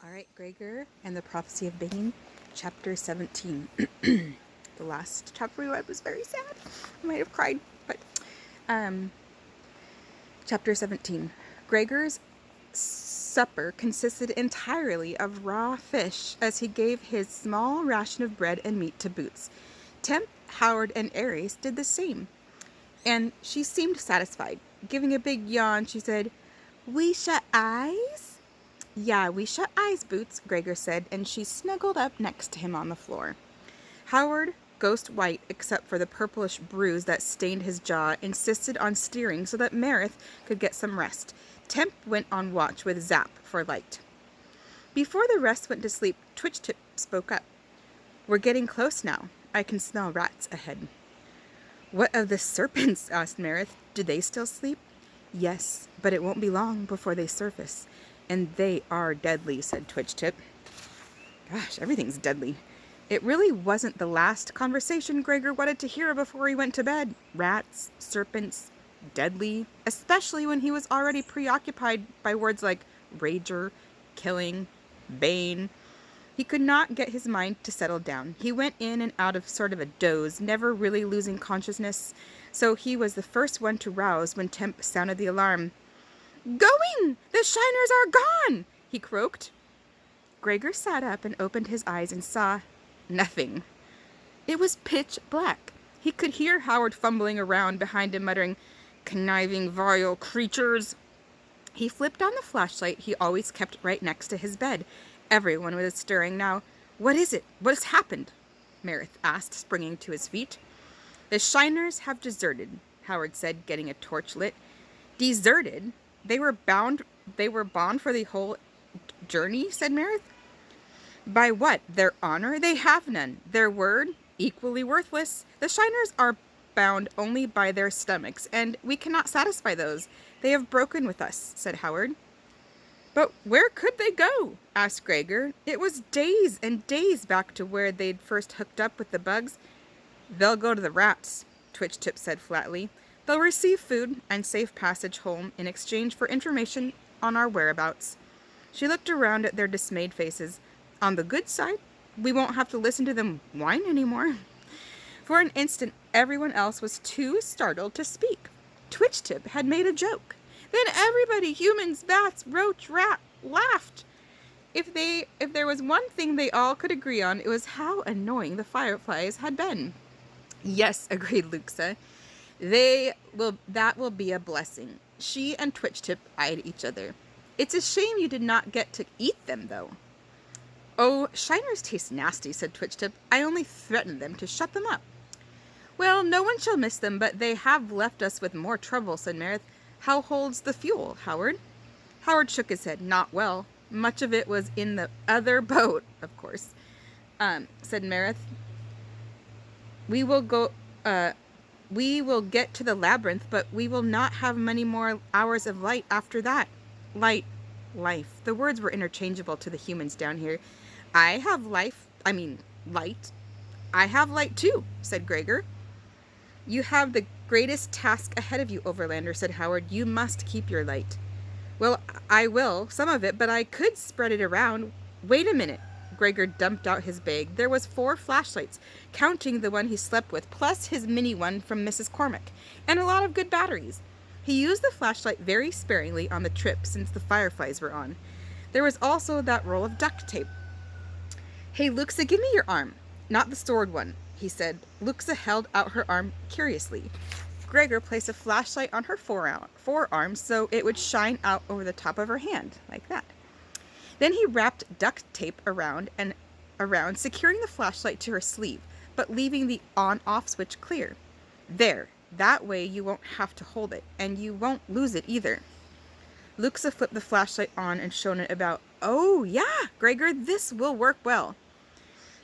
All right, Gregor and the Prophecy of Bane, chapter 17. The last chapter we read was very sad. I might have cried, but chapter 17. Gregor's supper consisted entirely of raw fish as he gave his small ration of bread and meat to Boots. Temp, Howard, and Ares did the same, and she seemed satisfied. Giving a big yawn, she said, "We shut eyes?" "Yeah, we shut eyes, Boots," Gregor said, and she snuggled up next to him on the floor. Howard, ghost white except for the purplish bruise that stained his jaw, insisted on steering so that Marith could get some rest. Temp went on watch with Zap for light. Before the rest went to sleep, Twitch-Tip spoke up. "We're getting close now. I can smell rats ahead." "What of the serpents?" asked Marith. "Do they still sleep?" "Yes, but it won't be long before they surface. And they are deadly," said Twitch-Tip. Gosh, everything's deadly. It really wasn't the last conversation Gregor wanted to hear before he went to bed. Rats, serpents, deadly, especially when he was already preoccupied by words like rager, killing, bane. He could not get his mind to settle down. He went in and out of sort of a doze, never really losing consciousness, so he was the first one to rouse when Temp sounded the alarm. "Going! The shiners are gone!" he croaked. Gregor sat up and opened his eyes and saw nothing. It was pitch black. He could hear Howard fumbling around behind him, muttering, "Conniving, vile creatures." He flipped on the flashlight he always kept right next to his bed. Everyone was stirring now. "What is it? What has happened?" Marith asked, springing to his feet. "The shiners have deserted," Howard said, getting a torch lit. "Deserted? They were bond for the whole journey," said Marith. "By what? Their honor? They have none. Their word? Equally worthless. The shiners are bound only by their stomachs, and we cannot satisfy those. They have broken with us," said Howard. "But where could they go?" asked Gregor. It was days and days back to where they'd first hooked up with the bugs. "They'll go to the rats," Twitch-Tip said flatly. "They'll receive food and safe passage home in exchange for information on our whereabouts." She looked around at their dismayed faces. "On the good side, we won't have to listen to them whine anymore." For an instant, everyone else was too startled to speak. Twitch-Tip had made a joke. Then everybody, humans, bats, roach, rat, laughed. If there was one thing they all could agree on, it was how annoying the fireflies had been. "Yes," agreed Luxa. That will be a blessing." She and Twitch-Tip eyed each other. "It's a shame you did not get to eat them, though." "Oh, shiners taste nasty," said Twitch-Tip. "I only threatened them to shut them up." "Well, no one shall miss them, but they have left us with more trouble," said Marith. "How holds the fuel, Howard?" Howard shook his head. "Not well. Much of it was in the other boat, of course," said Marith. We will get to the labyrinth, but we will not have many more hours of light after that." Light, life. The words were interchangeable to the humans down here. Light. "I have light too," said Gregor. "You have the greatest task ahead of you, Overlander," said Howard. "You must keep your light." "Well, I will, some of it, but I could spread it around." "Wait a minute." Gregor dumped out his bag. There was 4 flashlights, counting the one he slept with, plus his mini one from Mrs. Cormack, and a lot of good batteries. He used the flashlight very sparingly on the trip since the fireflies were on. There was also that roll of duct tape. "Hey, Luxa, give me your arm." "Not the sword one," he said. Luxa held out her arm curiously. Gregor placed a flashlight on her forearm so it would shine out over the top of her hand, like that. Then he wrapped duct tape around, securing the flashlight to her sleeve, but leaving the on-off switch clear. "There. That way you won't have to hold it, and you won't lose it either." Luxa flipped the flashlight on and shone it about. "Oh, yeah, Gregor, this will work well."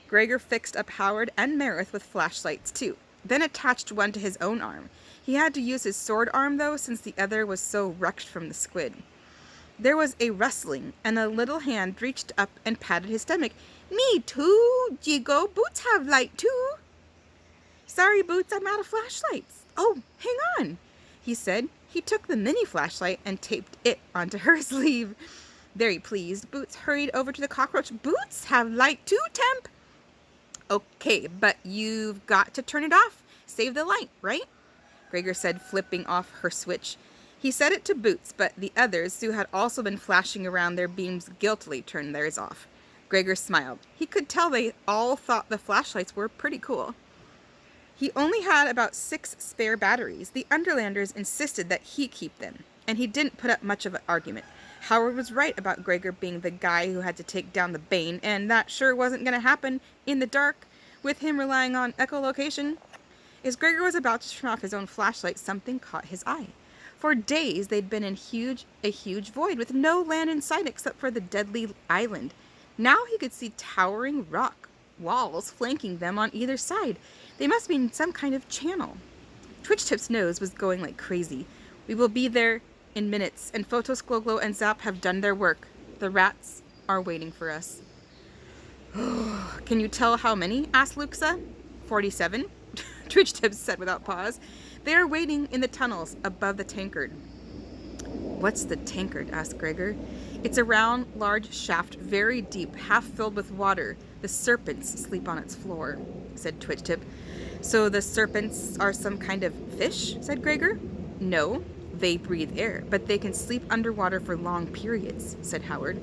Gregor fixed up Howard and Marith with flashlights, too, then attached one to his own arm. He had to use his sword arm, though, since the other was so wrecked from the squid. There was a rustling, and a little hand reached up and patted his stomach. "Me too, Jigo. Boots have light too." "Sorry, Boots, I'm out of flashlights." "Oh, hang on," he said. He took the mini flashlight and taped it onto her sleeve. Very pleased, Boots hurried over to the cockroach. Boots have light too, Temp. Okay, but you've got to turn it off. Save the light, right? Gregor said, flipping off her switch. He said it to Boots, but the others, who had also been flashing around their beams, guiltily turned theirs off. Gregor smiled. He could tell they all thought the flashlights were pretty cool. He only had about 6 spare batteries. The Underlanders insisted that he keep them, and he didn't put up much of an argument. Howard was right about Gregor being the guy who had to take down the Bane, and that sure wasn't going to happen in the dark, with him relying on echolocation. As Gregor was about to turn off his own flashlight, something caught his eye. For days, they'd been in a huge void, with no land in sight except for the deadly island. Now he could see towering rock walls flanking them on either side. They must be in some kind of channel. Twitch-Tip's nose was going like crazy. We will be there in minutes, and Photos, Gloglo, and Zap have done their work. The rats are waiting for us. Can you tell how many? Asked Luxa. 47, Twitch-Tip said without pause. They are waiting in the tunnels above the tankard. What's the tankard? Asked Gregor. It's a round, large shaft, very deep, half filled with water. The serpents sleep on its floor, said Twitch-Tip. So the serpents are some kind of fish? Said Gregor. No, they breathe air, but they can sleep underwater for long periods, said Howard.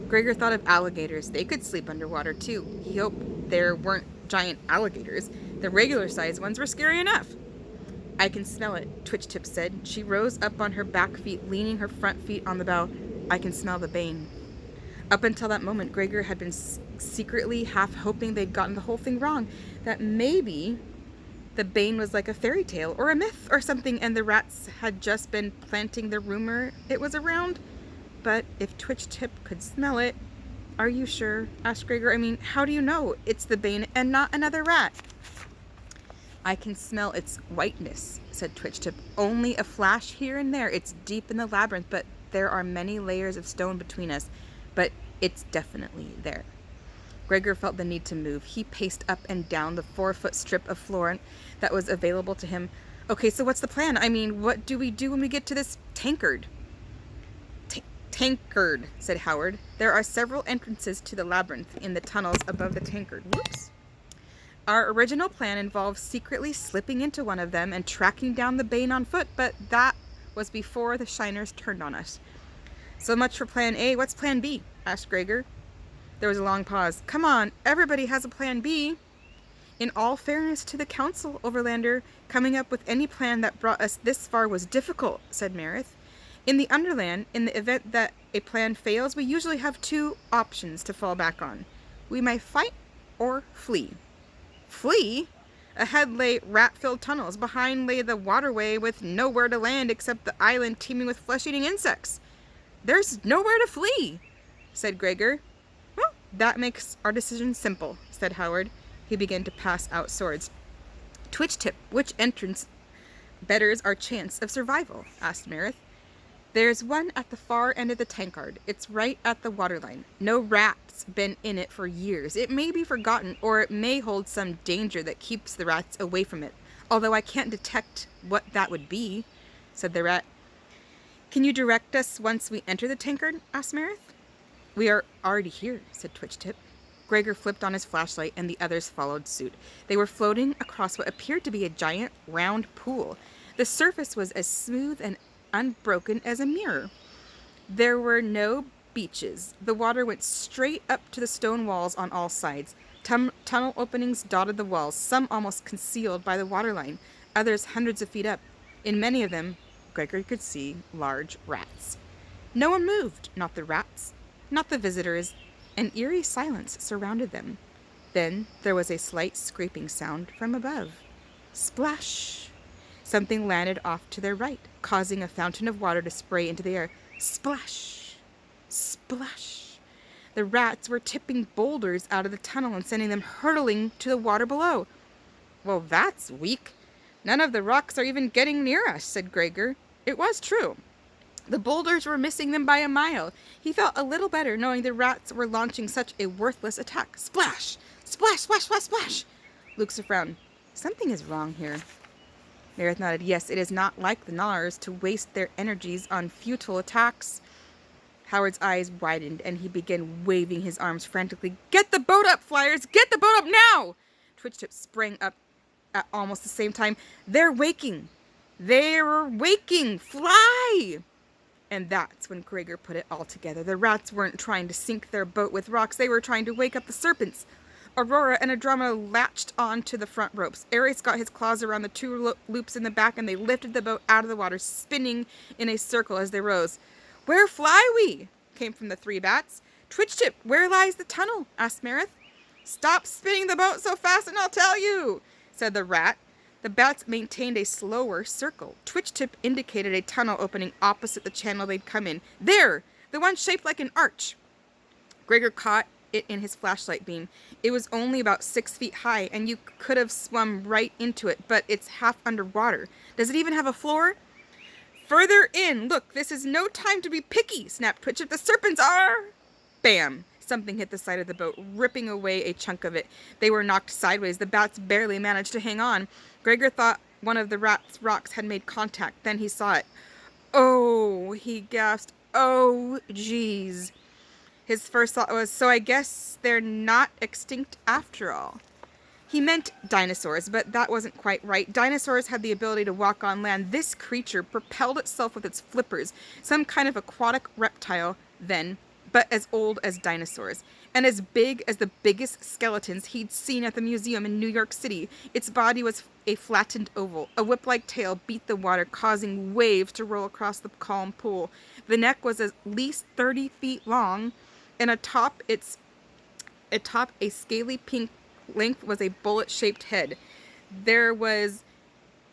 Gregor thought of alligators. They could sleep underwater too. He hoped there weren't giant alligators. The regular-sized ones were scary enough. I can smell it, Twitch-Tip said. She rose up on her back feet, leaning her front feet on the bow. I can smell the Bane. Up until that moment, Gregor had been secretly half hoping they'd gotten the whole thing wrong, that maybe the Bane was like a fairy tale or a myth or something, and the rats had just been planting the rumor it was around. But if Twitch-Tip could smell it... Are you sure? Asked Gregor. I mean, how do you know it's the Bane and not another rat? I can smell its whiteness, said Twitch-Tip. Only a flash here and there. It's deep in the labyrinth, but there are many layers of stone between us. But it's definitely there. Gregor felt the need to move. He paced up and down the 4-foot strip of floor that was available to him. Okay, so what's the plan? I mean, what do we do when we get to this tankard? Tankard, said Howard. There are several entrances to the labyrinth in the tunnels above the tankard. Whoops. Our original plan involved secretly slipping into one of them and tracking down the Bane on foot, but that was before the Shiners turned on us. So much for plan A. What's plan B? Asked Gregor. There was a long pause. Come on, everybody has a plan B. In all fairness to the Council, Overlander, coming up with any plan that brought us this far was difficult, said Marith. In the Underland, in the event that a plan fails, we usually have 2 options to fall back on. We may fight or flee. Flee? Ahead lay rat-filled tunnels. Behind lay the waterway with nowhere to land except the island teeming with flesh-eating insects. There's nowhere to flee, said Gregor. Well, that makes our decision simple, said Howard. He began to pass out swords. Twitch-Tip, which entrance betters our chance of survival? Asked Marith. There's one at the far end of the tankard. It's right at the waterline. No rat's been in it for years. It may be forgotten, or it may hold some danger that keeps the rats away from it. Although I can't detect what that would be, said the rat. Can you direct us once we enter the tankard? Asked Marith. We are already here, said Twitch-Tip. Gregor flipped on his flashlight, and the others followed suit. They were floating across what appeared to be a giant round pool. The surface was as smooth and unbroken as a mirror. There were no beaches. The water went straight up to the stone walls on all sides. Tunnel openings dotted the walls, some almost concealed by the waterline, others hundreds of feet up. In many of them, Gregor could see large rats. No one moved, not the rats, not the visitors. An eerie silence surrounded them. Then there was a slight scraping sound from above. Splash! Something landed off to their right, causing a fountain of water to spray into the air. Splash! Splash! The rats were tipping boulders out of the tunnel and sending them hurtling to the water below. Well, that's weak. None of the rocks are even getting near us, said Gregor. It was true. The boulders were missing them by a mile. He felt a little better knowing the rats were launching such a worthless attack. Splash! Splash, splash, splash, splash! Luxa frowned. Something is wrong here. Marith nodded. Yes, it is not like the Gnawers to waste their energies on futile attacks. Howard's eyes widened, and he began waving his arms frantically. "Get the boat up, flyers! Get the boat up now!" Twitch-Tip sprang up at almost the same time. "They're waking! They're waking! Fly!" And that's when Gregor put it all together. The rats weren't trying to sink their boat with rocks. They were trying to wake up the serpents. Aurora and Andromeda latched onto the front ropes. Ares got his claws around the two loops in the back, and they lifted the boat out of the water, spinning in a circle as they rose. "Where fly we?" came from the three bats. "Twitch-Tip, where lies the tunnel?" asked Marith. "Stop spinning the boat so fast and I'll tell you," said the rat. The bats maintained a slower circle. Twitch-Tip indicated a tunnel opening opposite the channel they'd come in. "There! The one shaped like an arch." Gregor caught it in his flashlight beam. It was only about 6 feet high, and you could have swum right into it, but it's half underwater. "Does it even have a floor?" "Further in! Look, this is no time to be picky," snapped Twitch-Tip. "The serpents are—" Bam! Something hit the side of the boat, ripping away a chunk of it. They were knocked sideways. The bats barely managed to hang on. Gregor thought one of the rat's rocks had made contact. Then he saw it. "Oh," he gasped. "Oh, geez." His first thought was, so I guess they're not extinct after all. He meant dinosaurs, but that wasn't quite right. Dinosaurs had the ability to walk on land. This creature propelled itself with its flippers, some kind of aquatic reptile then, but as old as dinosaurs, and as big as the biggest skeletons he'd seen at the museum in New York City. Its body was a flattened oval. A whip-like tail beat the water, causing waves to roll across the calm pool. The neck was at least 30 feet long, and atop a scaly pink length was a bullet-shaped head. There was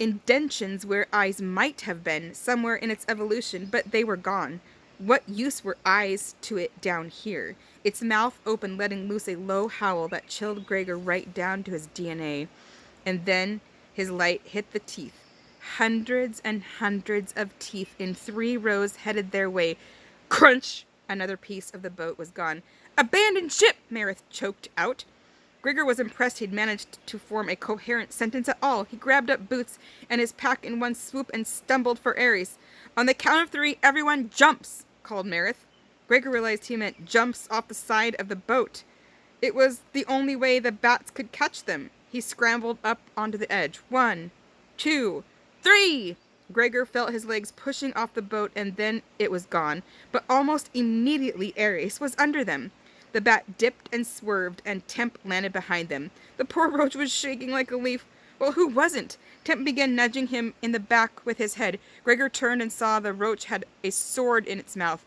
indentions where eyes might have been somewhere in its evolution, but they were gone. What use were eyes to it down here? Its mouth opened, letting loose a low howl that chilled Gregor right down to his DNA. And then his light hit the teeth. Hundreds and hundreds of teeth in 3 rows headed their way. Crunch! Another piece of the boat was gone. "Abandoned ship!" Marith choked out. Gregor was impressed he'd managed to form a coherent sentence at all. He grabbed up Boots and his pack in one swoop and stumbled for Ares. "On the count of 3, everyone jumps!" called Marith. Gregor realized he meant jumps off the side of the boat. It was the only way the bats could catch them. He scrambled up onto the edge. 1, 2, 3! Gregor felt his legs pushing off the boat, and then it was gone. But almost immediately Ares was under them. The bat dipped and swerved, and Temp landed behind them. The poor roach was shaking like a leaf. Well, who wasn't? Temp began nudging him in the back with his head. Gregor turned and saw the roach had a sword in its mouth.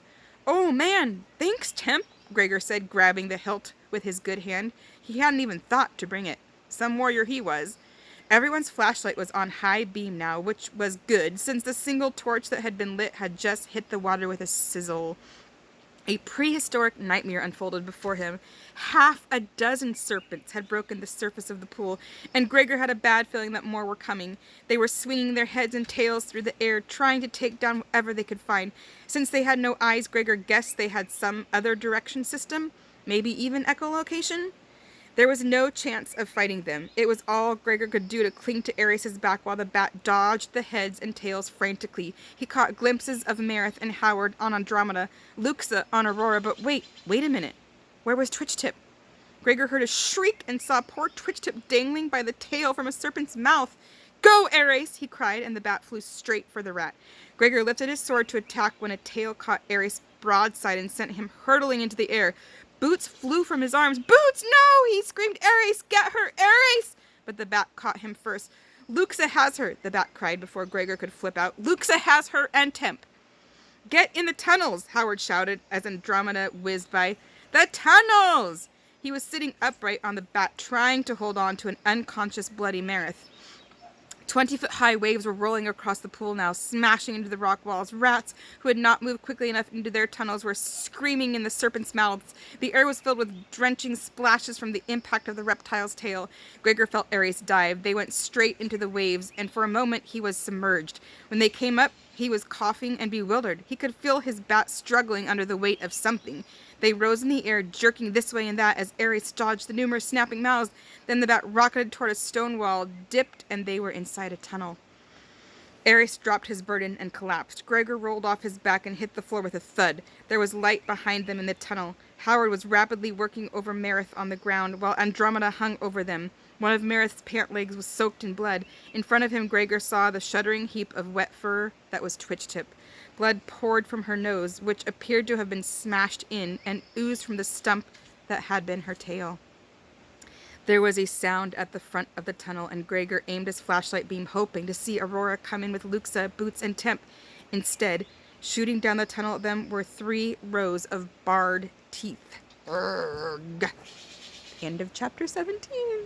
"Oh, man, thanks, Temp," Gregor said, grabbing the hilt with his good hand. He hadn't even thought to bring it. Some warrior he was. Everyone's flashlight was on high beam now, which was good, since the single torch that had been lit had just hit the water with a sizzle. A prehistoric nightmare unfolded before him. 6 serpents had broken the surface of the pool, and Gregor had a bad feeling that more were coming. They were swinging their heads and tails through the air, trying to take down whatever they could find. Since they had no eyes, Gregor guessed they had some other direction system, maybe even echolocation. There was no chance of fighting them. It was all Gregor could do to cling to Ares' back while the bat dodged the heads and tails frantically. He caught glimpses of Marith and Howard on Andromeda, Luxa on Aurora, but wait a minute. Where was Twitch-Tip? Gregor heard a shriek and saw poor Twitch-Tip dangling by the tail from a serpent's mouth. "Go, Ares!" he cried, and the bat flew straight for the rat. Gregor lifted his sword to attack when a tail caught Ares broadside and sent him hurtling into the air. Boots flew from his arms. "Boots, no!" he screamed. "Ares, get her! Ares!" But the bat caught him first. "Luxa has her!" the bat cried before Gregor could flip out. "Luxa has her and Temp!" "Get in the tunnels!" Howard shouted as Andromeda whizzed by. "The tunnels!" He was sitting upright on the bat, trying to hold on to an unconscious bloody Marith. 20-foot-high waves were rolling across the pool now, smashing into the rock walls. Rats, who had not moved quickly enough into their tunnels, were screaming in the serpents' mouths. The air was filled with drenching splashes from the impact of the reptile's tail. Gregor felt Ares dive. They went straight into the waves, and for a moment he was submerged. When they came up, he was coughing and bewildered. He could feel his bat struggling under the weight of something. They rose in the air, jerking this way and that as Ares dodged the numerous snapping mouths. Then the bat rocketed toward a stone wall, dipped, and they were inside a tunnel. Eris dropped his burden and collapsed. Gregor rolled off his back and hit the floor with a thud. There was light behind them in the tunnel. Howard was rapidly working over Marith on the ground, while Andromeda hung over them. One of Marith's pant legs was soaked in blood. In front of him, Gregor saw the shuddering heap of wet fur that was Twitchtip. Blood poured from her nose, which appeared to have been smashed in, and oozed from the stump that had been her tail. There was a sound at the front of the tunnel, and Gregor aimed his flashlight beam, hoping to see Aurora come in with Luxa, Boots, and Temp. Instead, shooting down the tunnel at them were 3 rows of barred teeth. Urgh. End of chapter 17.